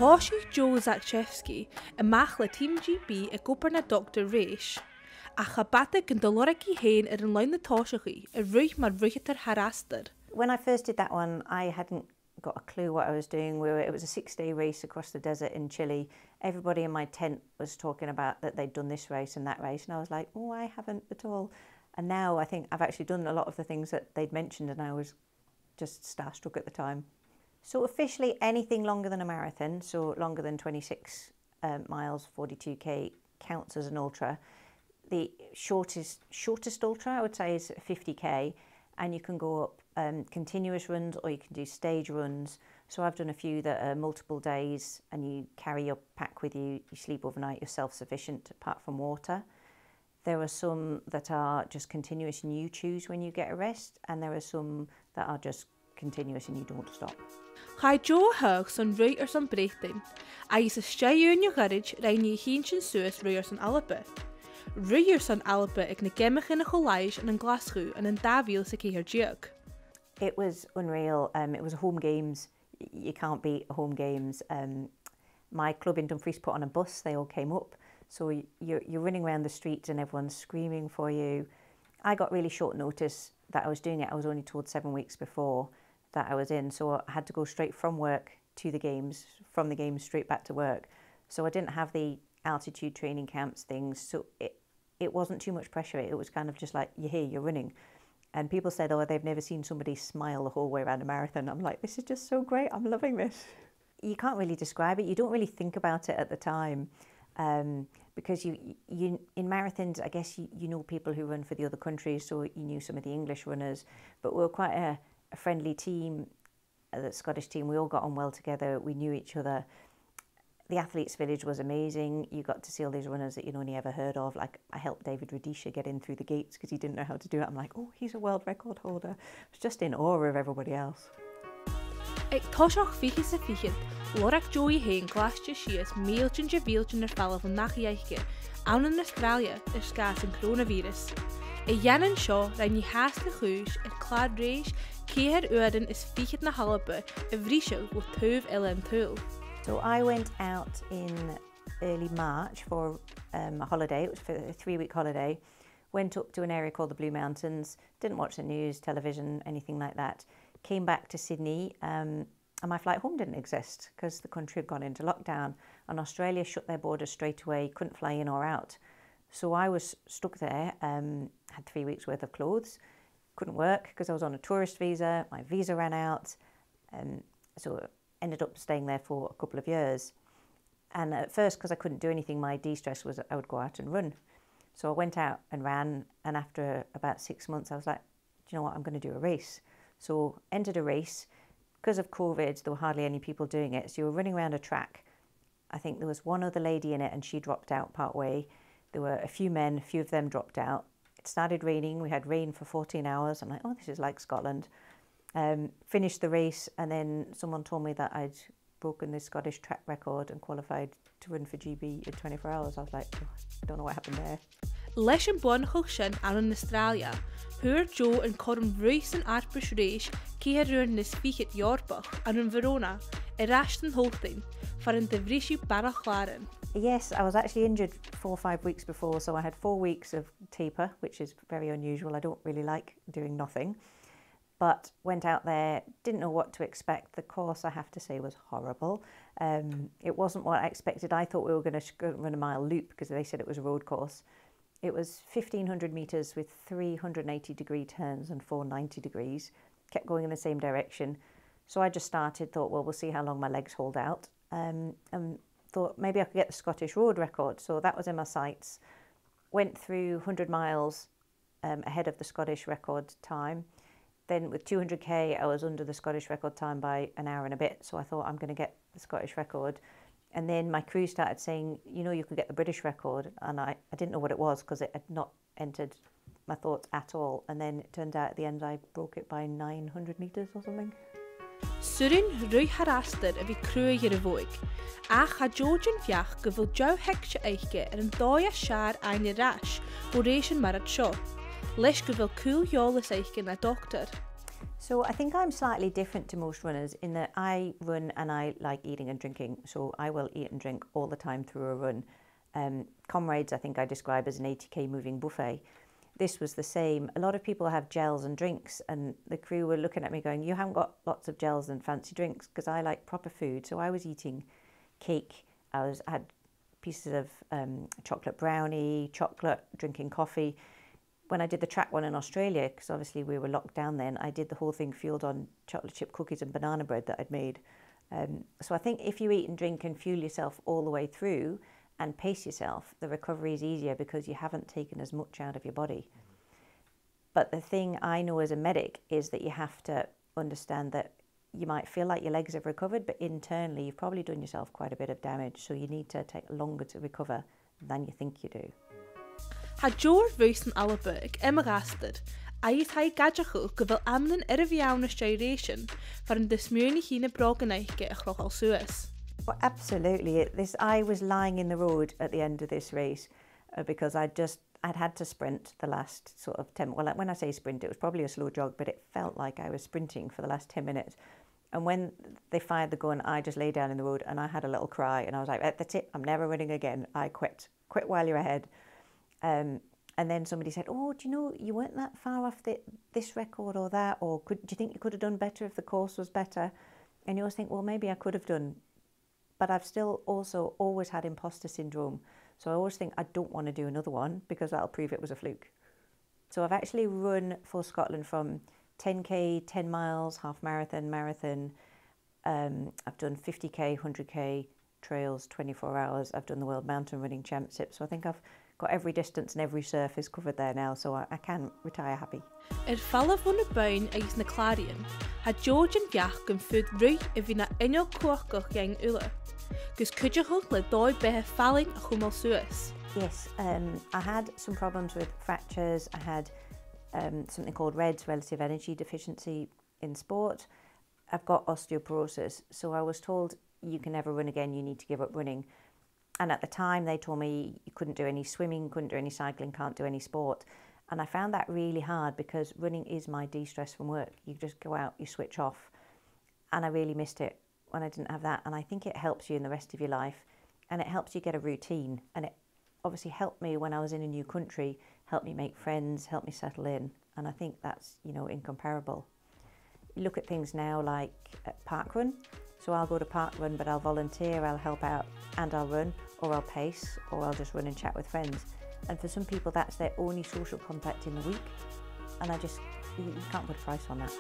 Táisí Jo Zakrzewski amach le Team GB a gopar na Dr. Rèis. A chabata gan doloraki hain an lein na táiseachaí a ruich mar ruichetar harastar. When I first did that one, I hadn't got a clue what I was doing. It was a 6-day race across the desert in Chile. Everybody in my tent was talking about that they'd done this race and that race, and I was like, oh, I haven't at all. And now I think I've actually done a lot of the things that they'd mentioned, and I was just starstruck at the time. So officially anything longer than a marathon, so longer than 26 miles, 42k, counts as an ultra. The shortest ultra, I would say, is 50k, and you can go up continuous runs or you can do stage runs. So I've done a few that are multiple days and you carry your pack with you, you sleep overnight, you're self-sufficient apart from water. There are some that are just continuous and you choose when you get a rest, and there are some that are just continuous and you don't stop. Chai Jo hug son ruig son Bhreatainn. A is a stayún your garage rein you hinshin suas ruig son ALBA. Ruig son ALBA ag na gemach in a cholage and an Glasgow and an Daviel sa her jug. It was unreal. It was home games. You can't beat home games. My club in Dumfries put on a bus. They all came up. So you're running around the streets and everyone's screaming for you. I got really short notice that I was doing it. I was only told 7 weeks before that I was in. So I had to go straight from work to the games, from the games straight back to work. So I didn't have the altitude training camps things. So it wasn't too much pressure. It was kind of just like, you're here, you're running. And people said, oh, they've never seen somebody smile the whole way around a marathon. I'm like, this is just so great. I'm loving this. You can't really describe it. You don't really think about it at the time. Because you in marathons, I guess you know people who run for the other countries, so you knew some of the English runners, but we were quite a friendly team, the Scottish team. We all got on well together, we knew each other. The athletes village was amazing. You got to see all these runners that you'd only ever heard of. Like, I helped David Rudisha get in through the gates because he didn't know how to do it. I'm like, oh, he's a world record holder. I was just in awe of everybody else. Ag táiseach fiche sa fiche, lorach Joey hain glasje sias meeltjen je wieltjen fell van nachjaike, aan in Australia is gas een coronavirus. A jannen shaw rein je haast de goes, het klaar reis, keer uiden is fiche na halbe, a vrisho with 12 LM tool. So I went out in early March for a holiday. It was for a 3-week holiday. Went up to an area called the Blue Mountains. Didn't watch the news, television, anything like that. Came back to Sydney and my flight home didn't exist because the country had gone into lockdown and Australia shut their borders straight away, couldn't fly in or out. So I was stuck there, had 3 weeks worth of clothes, couldn't work because I was on a tourist visa, my visa ran out, so ended up staying there for a couple of years. And at first, because I couldn't do anything, my de-stress was I would go out and run. So I went out and ran, and after about 6 months I was like, do you know what, I'm going to do a race. So entered a race. Because of COVID, there were hardly any people doing it, so you were running around a track. I think there was one other lady in it and she dropped out part way. There were a few men, a few of them dropped out. It started raining, we had rain for 14 hours. I'm like, oh, this is like Scotland. Finished the race, and then someone told me that I'd broken the Scottish track record and qualified to run for GB in 24 hours. I was like, oh, I don't know what happened there. Leis an buan sin an in Australia, huair Jo an chum ruis an Arpris Reis céir ruin nis fichit Jorbach an in Verona, a Rashton Holstein, for an de Vrishu Barachlaren. Yes, I was actually injured 4 or 5 weeks before, so I had 4 weeks of taper, which is very unusual. I don't really like doing nothing. But went out there, didn't know what to expect. The course, I have to say, was horrible. It wasn't what I expected. I thought we were going to run a mile loop because they said it was a road course. It was 1,500 metres with 380-degree turns and 490 degrees. Kept going in the same direction. So I just started, thought, well, we'll see how long my legs hold out. And thought maybe I could get the Scottish road record. So that was in my sights. Went through 100 miles ahead of the Scottish record time. Then with 200k, I was under the Scottish record time by an hour and a bit. So I thought, I'm going to get the Scottish record. And then my crew started saying, you know, you could get the British record. And I didn't know what it was because it had not entered my thoughts at all. And then it turned out at the end I broke it by 900 metres or something. Surin rui haraster a vi crua hier a voig. Ach ha Georgian fiach gyfil Jo hectio eiche an dóia siar eine rash, o reisian mar at sio. Leis gyfil cool jolas eiche na doctor. So I think I'm slightly different to most runners in that I run and I like eating and drinking. So I will eat and drink all the time through a run. Comrades, I think I describe as an 80k moving buffet. This was the same. A lot of people have gels and drinks, and the crew were looking at me going, you haven't got lots of gels and fancy drinks, because I like proper food. So I was eating cake, I had pieces of chocolate brownie, chocolate, drinking coffee. When I did the track one in Australia, because obviously we were locked down then, I did the whole thing fueled on chocolate chip cookies and banana bread that I'd made. So I think if you eat and drink and fuel yourself all the way through and pace yourself, the recovery is easier because you haven't taken as much out of your body. But the thing I know as a medic is that you have to understand that you might feel like your legs have recovered, but internally you've probably done yourself quite a bit of damage, so you need to take longer to recover than you think you do. Ha Jo'r Rèisean ALBA ag imagastad, ais hai gadjachul go bhfuil amnan a bhíanna rèisean for an dismúni hína broganaiche a chrochal suas. Well, absolutely. I was lying in the road at the end of this race because I'd had to sprint the last sort of 10, well, when I say sprint, it was probably a slow jog, but it felt like I was sprinting for the last 10 minutes. And when they fired the gun, I just lay down in the road and I had a little cry and I was like, that's it, I'm never running again. I quit while you're ahead. And then somebody said, oh, do you know, you weren't that far off this record or that, or do you think you could have done better if the course was better? And you always think, well, maybe I could have done, but I've still also always had imposter syndrome. So I always think I don't want to do another one because that'll prove it was a fluke. So I've actually run for Scotland from 10k, 10 miles, half marathon, marathon. I've done 50k, 100k, trails, 24 hours. I've done the World Mountain Running Championship. So I think I've got every distance and every surface covered there now, so I can retire happy. Falla van de buin agus na Clarion, had George and Jack gan food rui bhí na inol cuachgach gang ula. Gus cúideachach le dóid bethe falling a chumal suas. Yes, I had some problems with fractures. I had something called REDS, relative energy deficiency in sport. I've got osteoporosis, so I was told you can never run again, you need to give up running. And at the time they told me you couldn't do any swimming, couldn't do any cycling, can't do any sport. And I found that really hard because running is my de-stress from work. You just go out, you switch off. And I really missed it when I didn't have that. And I think it helps you in the rest of your life and it helps you get a routine. And it obviously helped me when I was in a new country, helped me make friends, helped me settle in. And I think that's, you know, incomparable. You look at things now like parkrun. So I'll go to parkrun, but I'll volunteer, I'll help out and I'll run, or I'll pace, or I'll just run and chat with friends. And for some people, that's their only social contact in the week. And you can't put a price on that.